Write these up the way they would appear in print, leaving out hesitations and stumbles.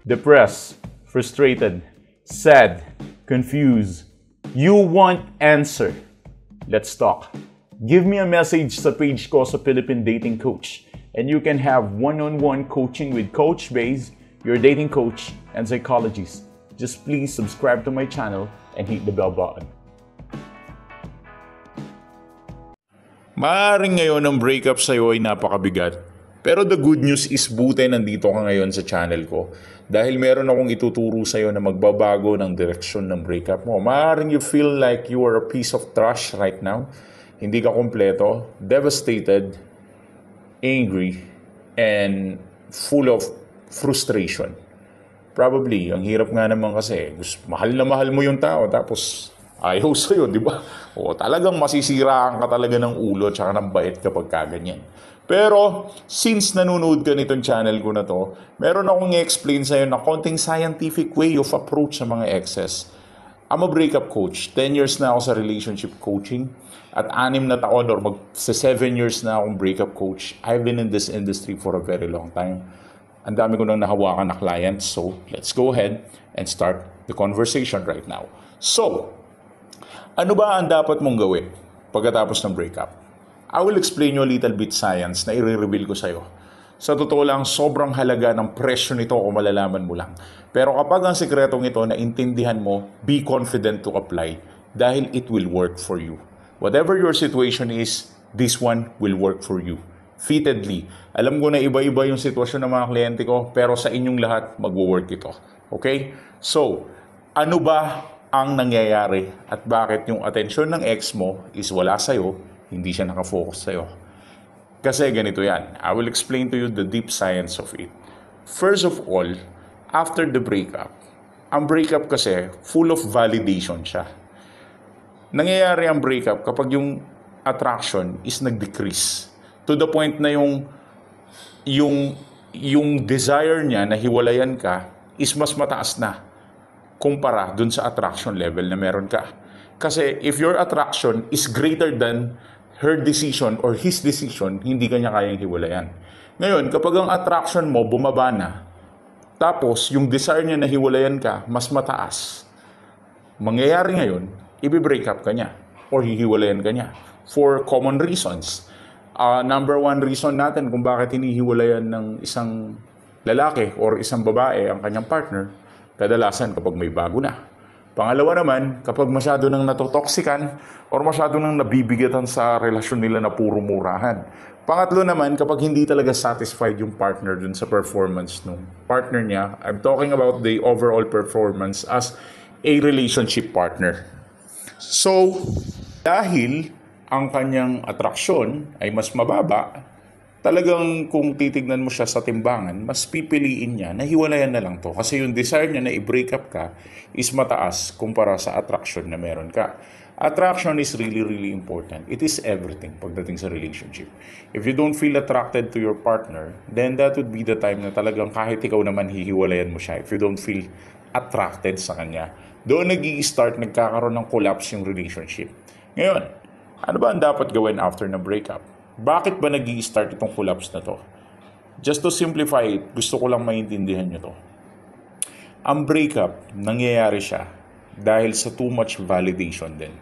Depressed, frustrated, sad, confused. You want answer. Let's talk. Give me a message sa page ko sa Philippine Dating Coach and you can have one-on-one coaching with Coach Baze, your dating coach and psychologist. Just please subscribe to my channel and hit the bell button. Maaaring ngayon ang breakup sa'yo ay napakabigat. Pero the good news is buti nandito ka ngayon sa channel ko. Dahil meron akong ituturo sa'yo na magbabago ng direksyon ng breakup mo. Maaaring you feel like you are a piece of trash right now. Hindi ka kompleto, devastated, angry, and full of frustration. Probably, ang hirap nga naman kasi, mahal na mahal mo yung tao, tapos ayaw sa'yo, di ba? O talagang masisiraan ka talaga ng ulo tsaka ng bait kapag kaganyan. Pero, since nanonood ka nitong channel ko na to, meron akong i-explain sa'yo na konting scientific way of approach sa mga exes. I'm a breakup coach. 10 years na ako sa relationship coaching. At 6 na taon or mag-7 years na akong breakup coach. I've been in this industry for a very long time. Ang dami ko nang nahawakan na clients. So, let's go ahead and start the conversation right now. So, ano ba ang dapat mong gawin pagkatapos ng breakup? I will explain you a little bit science na i-reveal ko sa'yo. Sa totoo lang, sobrang halaga ng presyo nito kung malalaman mo lang. Pero kapag ang sekretong ito na intindihan mo, be confident to apply dahil it will work for you. Whatever your situation is, this one will work for you. Fitedly. Alam ko na iba-iba yung sitwasyon ng mga kliyente ko, pero sa inyong lahat, mag-work ito. Okay? So, ano ba ang nangyayari at bakit yung atensyon ng ex mo is wala sa'yo, hindi siya nakafocus sa'yo? Kasi ganito yan. I will explain to you the deep science of it. First of all, after the breakup, ang breakup kasi full of validation siya. Nangyayari ang breakup kapag yung attraction is nag-decrease to the point na yung desire niya na hiwalayan ka is mas mataas na kumpara dun sa attraction level na meron ka. Kasi if your attraction is greater than her decision or his decision, hindi ka niya kayang hiwalayan. Ngayon, kapag ang attraction mo bumaba na, tapos yung desire niya na hiwalayan ka mas mataas, mangyayari ngayon, i-break up ka niya or hihiwalayan ka niya for common reasons. Number one reason natin kung bakit hinihiwalayan ng isang lalaki or isang babae ang kanyang partner, kadalasan kapag may bago na. Pangalawa naman, kapag masyado nang natotoksikan or masyado nang nabibigatan sa relasyon nila na puro murahan. Pangatlo naman, kapag hindi talaga satisfied yung partner dun sa performance ng partner niya. I'm talking about the overall performance as a relationship partner. So, dahil ang kanyang atraksyon ay mas mababa, talagang kung titignan mo siya sa timbangan, mas pipiliin niya na hiwalayan na lang to. Kasi yung desire niya na i-break up ka is mataas kumpara sa attraction na meron ka. Attraction is really, really important. It is everything pagdating sa relationship. If you don't feel attracted to your partner, then that would be the time na talagang kahit ikaw naman hihiwalayan mo siya. If you don't feel attracted sa kanya, doon nag-i-start, nagkakaroon ng collapse yung relationship. Ngayon, ano ba ang dapat gawin after ng breakup? Bakit ba nag-i-start itong collapse na to? Just to simplify it, gusto ko lang maintindihan nyo to. Ang breakup, nangyayari siya dahil sa too much validation din.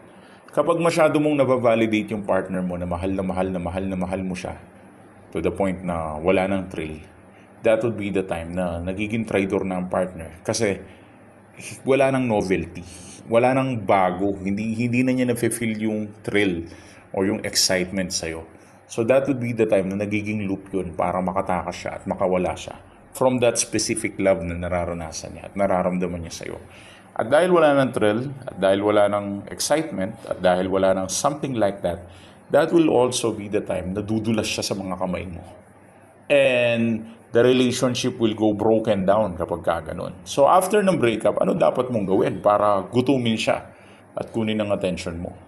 Kapag masyado mong nabavalidate yung partner mo na mahal na mahal na mahal na mahal mo siya to the point na wala nang thrill, that would be the time na nagiging traitor na ang partner. Kasi wala nang novelty, wala nang bago, hindi na niya na-feel yung thrill or yung excitement sa'yo. So that would be the time na nagiging loop yun para makatakas siya at makawala siya from that specific love na nararanasan niya at nararamdaman niya sa'yo. At dahil wala ng thrill, at dahil wala ng excitement, at dahil wala ng something like that, that will also be the time na dudulas siya sa mga kamay mo. And the relationship will go broken down kapag kaganon. So after ng breakup, ano dapat mong gawin para gutumin siya at kunin ang attention mo?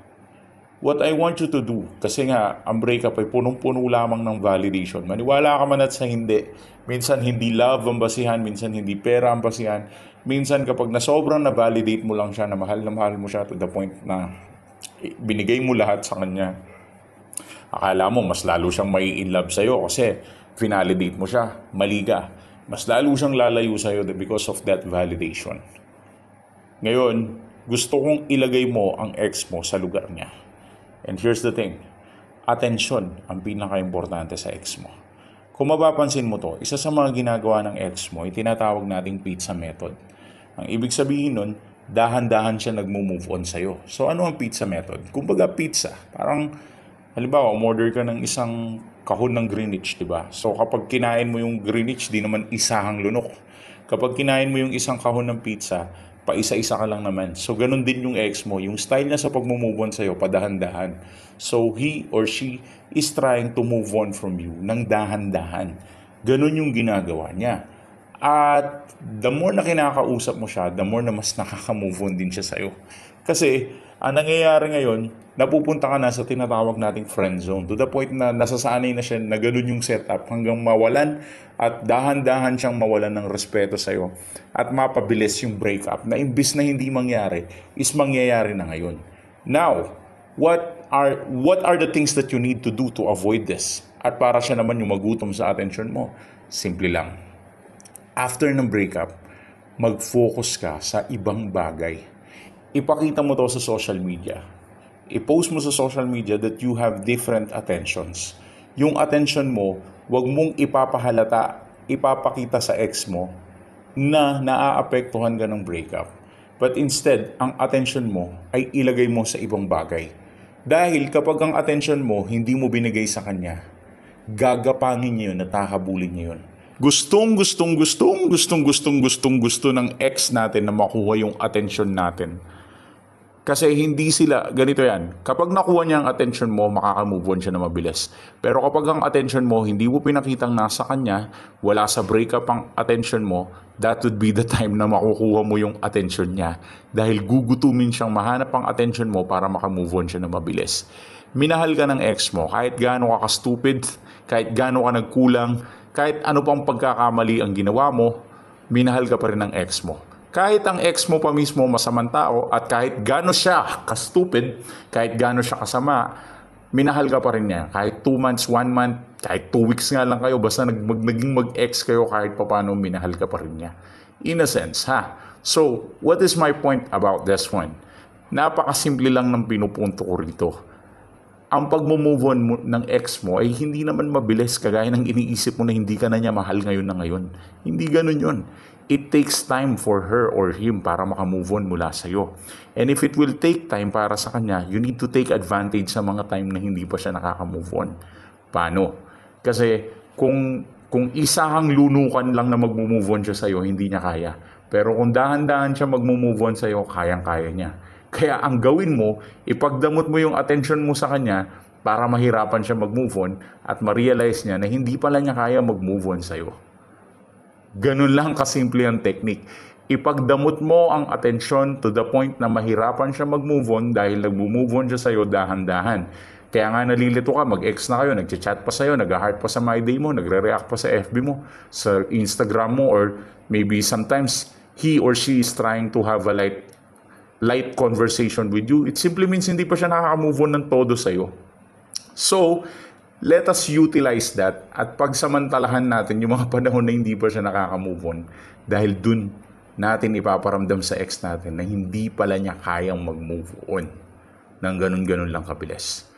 What I want you to do, kasi nga, ang breakup ay punong-puno lamang ng validation. Maniwala ka man at sa hindi. Minsan hindi love ang basihan, minsan hindi pera ang basihan. Minsan kapag nasobrang na-validate mo lang siya, na mahal mo siya to the point na binigay mo lahat sa kanya. Akala mo mas lalo siyang mai-in love sa'yo kasi finalidate mo siya, mali ka. mas lalo siyang lalayo sa'yo because of that validation. Ngayon, gusto kong ilagay mo ang ex mo sa lugar niya. And here's the thing, attention ang pinaka-importante sa ex mo. Kung mapapansin mo to, isa sa mga ginagawa ng ex mo ay tinatawag nating pizza method. Ang ibig sabihin nun, dahan-dahan siya nagmo-move on sa'yo. So ano ang pizza method? Kumbaga pizza, parang halimbawa, umorder ka ng isang kahon ng Greenwich, di ba? So kapag kinain mo yung Greenwich, di naman isahang lunok. Kapag kinain mo yung isang kahon ng pizza, paisa-isa ka lang naman. So ganun din yung ex mo. Yung style niya sa pag-move on sa'yo, padahan-dahan. So he or she is trying to move on from you ng dahan-dahan. Ganun yung ginagawa niya. At the more na kinakausap mo siya, the more na mas nakaka-move on din siya sa'yo. Kasi ang nangyayari ngayon, napupunta ka na sa tinatawag nating friend zone. To the point na nasasanay na siya na ganun yung setup hanggang mawalan at dahan-dahan siyang mawalan ng respeto sa'yo at mapabilis yung breakup na imbis na hindi mangyari, is mangyayari na ngayon. Now, what are the things that you need to do to avoid this? At para siya naman yung magutom sa attention mo, simple lang. After ng breakup, mag-focus ka sa ibang bagay. Ipakita mo to sa social media. I-post mo sa social media that you have different attentions. Yung attention mo, wag mong ipapakita sa ex mo na naaapektuhan ka ng breakup. But instead, ang attention mo ay ilagay mo sa ibang bagay. Dahil kapag ang attention mo hindi mo binigay sa kanya, gagapangin niya yun at hahabulin niya yun. Gusto ng ex natin na makuha yung attention natin. Kasi hindi sila, ganito yan, kapag nakuha niya ang attention mo, makaka-move on siya na mabilis. Pero kapag ang attention mo, hindi mo pinakitang nasa kanya, wala sa breakup ang attention mo, that would be the time na makukuha mo yung attention niya. Dahil gugutumin siyang mahanap ang attention mo para maka-move on siya na mabilis. Minahal ka ng ex mo, kahit gaano ka ka-stupid, kahit gaano ka nagkulang, kahit ano pang pagkakamali ang ginawa mo, minahal ka pa rin ng ex mo. Kahit ang ex mo pa mismo masamang tao at kahit gaano siya ka-stupid, kahit gaano siya kasama, minahal ka pa rin niya. Kahit 2 months, 1 month, kahit 2 weeks nga lang kayo, basta naging mag-ex kayo, kahit paano minahal ka pa rin niya. In a sense, ha? So, what is my point about this one? Napakasimple lang ng pinupunto ko rito. Ang pag-move on mo ng ex mo ay hindi naman mabilis kagaya ng iniisip mo na hindi ka na niya mahal ngayon na ngayon. Hindi ganun yun. It takes time for her or him para maka-move on mula sa'yo. And if it will take time para sa kanya, you need to take advantage sa mga time na hindi pa siya nakaka-move on. Paano? Kasi kung isahang lunukan lang na mag-move on siya sa'yo, hindi niya kaya. Pero kung dahan-dahan siya mag-move on sa'yo, kayang-kaya niya. Kaya ang gawin mo, ipagdamot mo yung attention mo sa kanya para mahirapan siya mag-move on at ma-realize niya na hindi pala niya kaya mag-move on sa'yo. Ganun lang kasimple ang technique. Ipagdamot mo ang atensyon to the point na mahirapan siya mag-move on dahil nag-move on siya sa'yo dahan-dahan. Kaya nga nalilito ka, mag-ex na kayo, nag-chat pa sa'yo, nag-heart pa sa My Day mo, nagre-react pa sa FB mo, sa Instagram mo, or maybe sometimes he or she is trying to have a light conversation with you. It simply means hindi pa siya nakaka-move on ng todo sa'yo. So, let us utilize that at pagsamantalahan natin yung mga panahon na hindi pa siya nakaka-move on dahil dun natin ipaparamdam sa ex natin na hindi pala niya kayang mag-move on ng ganun-ganun lang kabilis.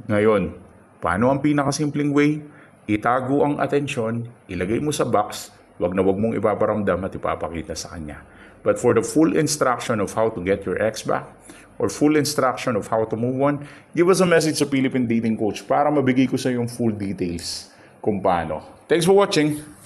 Ngayon, paano ang pinakasimpleng way? Itago ang atensyon, ilagay mo sa box, wag na wag mong ipaparamdam at ipapakita sa kanya. But for the full instruction of how to get your ex back, or full instruction of how to move on, give us a message sa Philippine Dating Coach para mabigay ko sa yung full details kung paano. Thanks for watching!